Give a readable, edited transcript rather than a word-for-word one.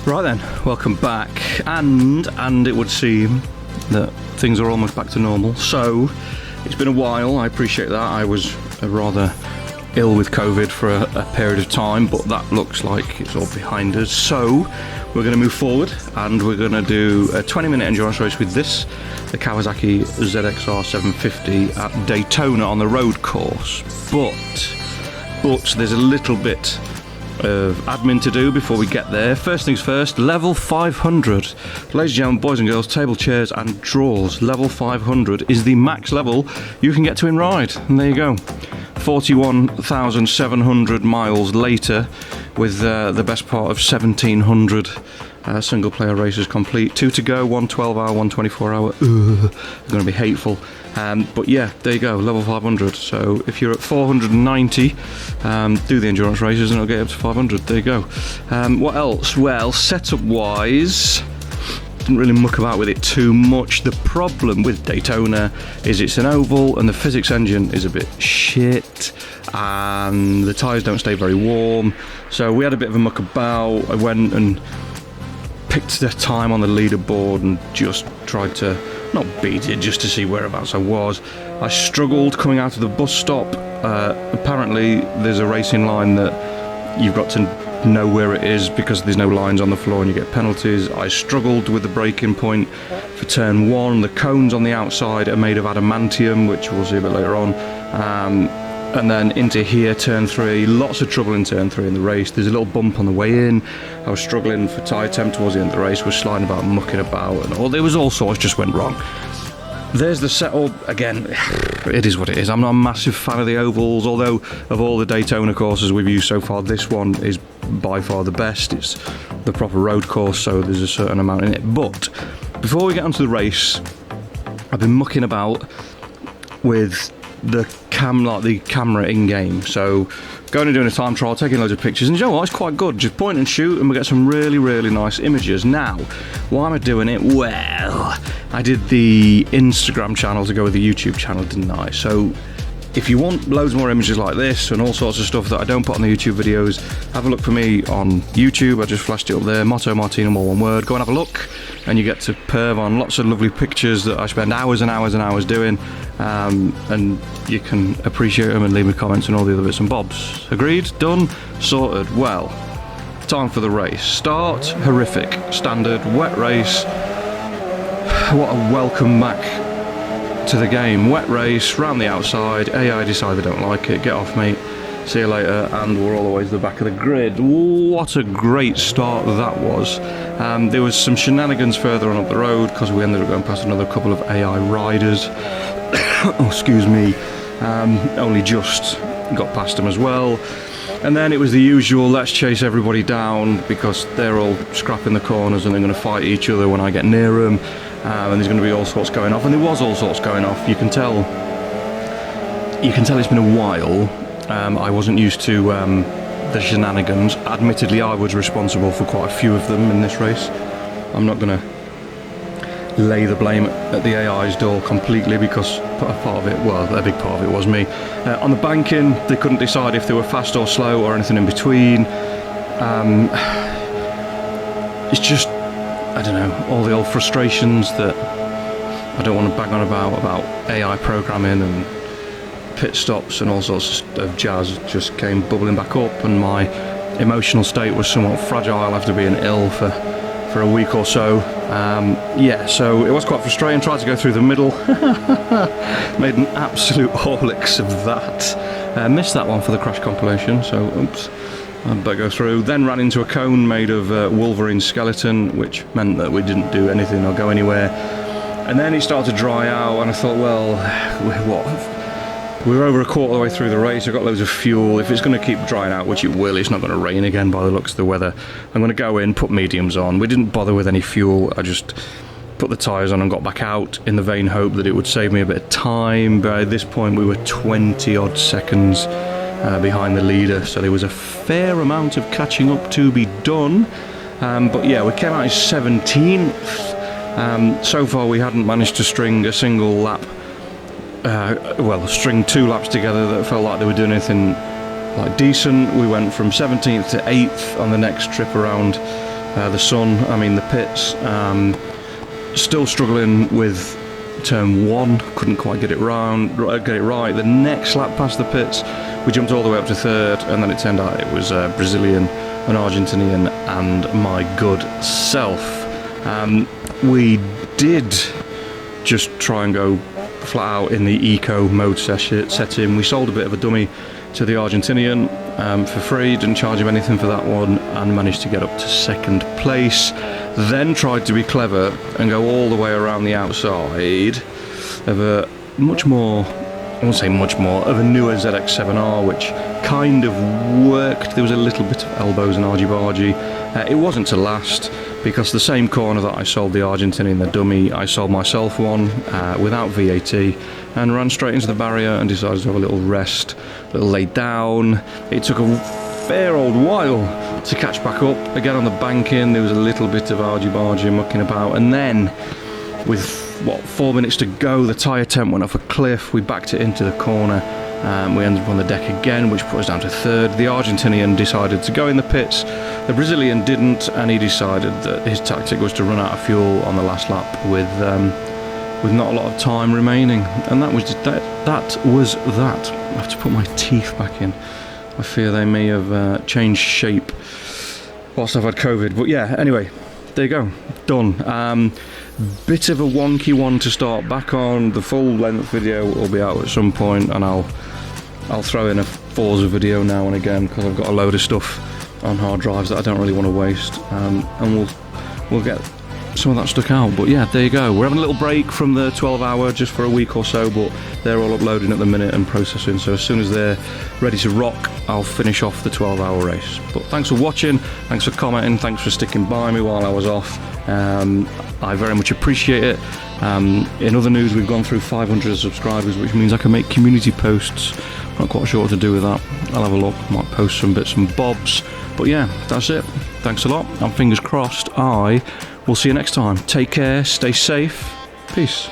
Right then, welcome back, and it would seem that things are almost back to normal. So it's been a while, I appreciate that. I was rather ill with COVID for a period of time, but that looks like it's all behind us. So we're going to move forward and we're going to do a 20-minute endurance race with this, the Kawasaki ZXR750 at Daytona on the road course. But there's a little bit of admin to do before we get there. First things first, level 500. Ladies and gentlemen, boys and girls, table, chairs and drawers. Level 500 is the max level you can get to in ride. And there you go. 41,700 miles later, with the best part of 1,700 single player races complete. 2 to go, 1 12-hour, 1 24-hour. They're going to be hateful. But yeah, there you go, level 500. So if you're at 490, do the endurance races and it'll get you up to 500. There you go. What else? Well, setup wise, didn't really muck about with it too much. The problem with Daytona is it's an oval and the physics engine is a bit shit and the tyres don't stay very warm. So we had a bit of a muck about. I went and picked the time on the leaderboard and just tried to not beat it, just to see whereabouts I was. I struggled coming out of the bus stop. Apparently there's a racing line that you've got to know where it is because there's no lines on the floor and you get penalties. I struggled with the braking point for turn 1. The cones on the outside are made of adamantium, which we'll see a bit later on. And then into here, turn 3, lots of trouble in turn 3 in the race. There's a little bump on the way in. I was struggling for tyre temp towards the end of the race, was sliding about, mucking about, and there was all sorts just went wrong. There's the setup. Again, it is what it is. I'm not a massive fan of the ovals, although of all the Daytona courses we've used so far, this one is by far the best. It's the proper road course, so there's a certain amount in it. But before we get onto the race, I've been mucking about with the camera in game. So going and doing a time trial, taking loads of pictures, and you know what, it's quite good. Just point and shoot and we get some really nice images. Now, why am I doing it? Well, I did the Instagram channel to go with the YouTube channel, didn't I? So if you want loads more images like this and all sorts of stuff that I don't put on the YouTube videos, have a look for me on YouTube. I just flashed it up there, Moto Martino, all one word. Go and have a look and you get to perv on lots of lovely pictures that I spend hours and hours and hours doing, and you can appreciate them and leave me comments and all the other bits and bobs. Agreed? Done? Sorted? Well, time for the race. Start, horrific. Standard, wet race. What a welcome back to the game. Wet race, round the outside, AI decide they don't like it, get off mate, see you later, and we're all the way to the back of the grid. What a great start that was. There was some shenanigans further on up the road because we ended up going past another couple of AI riders. Oh, excuse me. Only just got past them as well. And then it was the usual, let's chase everybody down because they're all scrapping the corners and they're going to fight each other when I get near them. And there's going to be all sorts going off, and there was all sorts going off. You can tell it's been a while. I wasn't used to the shenanigans. Admittedly, I was responsible for quite a few of them in this race. I'm not going to lay the blame at the AI's door completely because a part of it, well, a big part of it was me. On the banking, they couldn't decide if they were fast or slow or anything in between. It's just, I don't know, all the old frustrations that I don't want to bang on about AI programming and pit stops and all sorts of jazz just came bubbling back up, and my emotional state was somewhat fragile after being ill for a week or so. So it was quite frustrating. Tried to go through the middle. Made an absolute horlicks of that. Missed that one for the crash compilation, so oops. I'd better go through. Then ran into a cone made of Wolverine skeleton, which meant that we didn't do anything or go anywhere. And then it started to dry out, and I thought, well, what? We're over a quarter of the way through the race. I've got loads of fuel. If it's going to keep drying out, which it will, it's not going to rain again by the looks of the weather. I'm going to go in, put mediums on. We didn't bother with any fuel. I just put the tyres on and got back out in the vain hope that it would save me a bit of time. By this point, we were 20 odd seconds behind the leader, so there was a fair amount of catching up to be done. But yeah, we came out in 17th. So far we hadn't managed to string a single lap, string 2 laps together that felt like they were doing anything like decent. We went from 17th to 8th on the next trip around the sun, I mean the pits. Still struggling with turn 1, couldn't quite get it right. The next lap past the pits, we jumped all the way up to 3rd, and then it turned out it was a Brazilian, an Argentinian, and my good self. We did just try and go flat out in the eco mode setting. We sold a bit of a dummy to the Argentinian for free, didn't charge him anything for that one, and managed to get up to 2nd place. Then tried to be clever and go all the way around the outside of a much more, I won't say much more, of a newer ZX7R, which kind of worked. There was a little bit of elbows and argy-bargy. It wasn't to last, because the same corner that I sold the Argentinian, the dummy, I sold myself one without VAT, and ran straight into the barrier and decided to have a little rest, a little lay down. It took a fair old while to catch back up. Again on the banking, there was a little bit of argy-bargy mucking about, and then with 4 minutes to go, the tyre temp went off a cliff. We backed it into the corner. We ended up on the deck again, which put us down to 3rd. The Argentinian decided to go in the pits. The Brazilian didn't, and he decided that his tactic was to run out of fuel on the last lap with not a lot of time remaining. And that was that. I have to put my teeth back in. I fear they may have changed shape whilst I've had COVID. But yeah, anyway, there you go, done. Bit of a wonky one to start back on. The full length video will be out at some point, and I'll throw in a Forza video now and again, because I've got a load of stuff on hard drives that I don't really want to waste, and we'll get some of that stuck out. But yeah, there you go. We're having a little break from the 12-hour just for a week or so, but they're all uploading at the minute and processing, so as soon as they're ready to rock, I'll finish off the 12-hour race. But thanks for watching, thanks for commenting, thanks for sticking by me while I was off. I very much appreciate it. In other news, we've gone through 500 subscribers, which means I can make community posts. Not quite sure what to do with that. I'll have a look, might post some bits and bobs. But yeah, that's it. Thanks a lot, and fingers crossed I will see you next time. Take care, stay safe, peace.